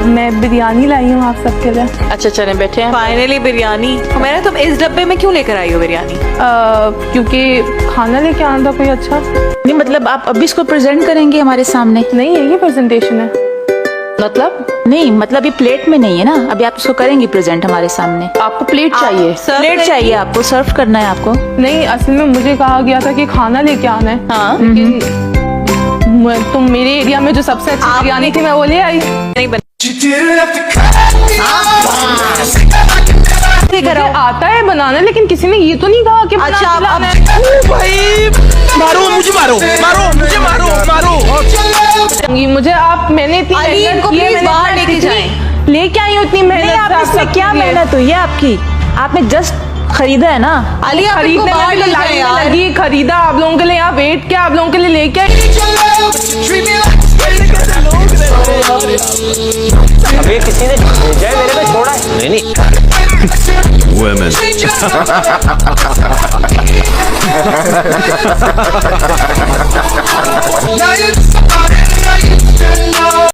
मैं बिरयानी लाई हूँ आप सबके लिए। अच्छा चलें बैठे हैं। फाइनली बिरयानी। मेरा तुम इस डब्बे में क्यों लेकर आई हो बिरयानी? क्योंकि खाना लेके आना था कोई अच्छा। नहीं मतलब आप अभी इसको प्रेजेंट करेंगे हमारे सामने? नहीं है ये प्रेजेंटेशन है। मतलब नहीं, मतलब ये प्लेट में नहीं है ना, अभी आप इसको करेंगी प्रेजेंट हमारे सामने। आपको प्लेट चाहिए? प्लेट चाहिए आपको, सर्व करना है आपको? नहीं, असल में मुझे कहा गया था कि खाना लेके आना है। हाँ। लेकिन तुम मेरे एरिया में जो सबसे अच्छी बिरयानी थी मैं वो ले आई। नहीं बन मुझे आता है बनाना, लेकिन किसी ने ये तो नहीं कहा कि अच्छा अब भाई मारो मुझे, मारो मारो मुझे, मारो मारो मुझे आप, मैंने इतनी अली, मेहनत इनको की है, प्लीज मैंने बाहर इतनी लेके जाएं। लेके आई हूँ इतनी मेहनत से आप इसमें सबके क्या लिए। मेहनत हुई है आपकी? आपने जस्ट खरीदा है ना। अली आप इनको खरीदने बाहर में तो ले जाएं लाइन यार। लगी, खरीदा आप लोगों के लिए, यहाँ वेट किया आप लोगों के लिए, लेके आई। अभी किसी ने भेजा है मेरे पे, छोड़ा है? नहीं Women.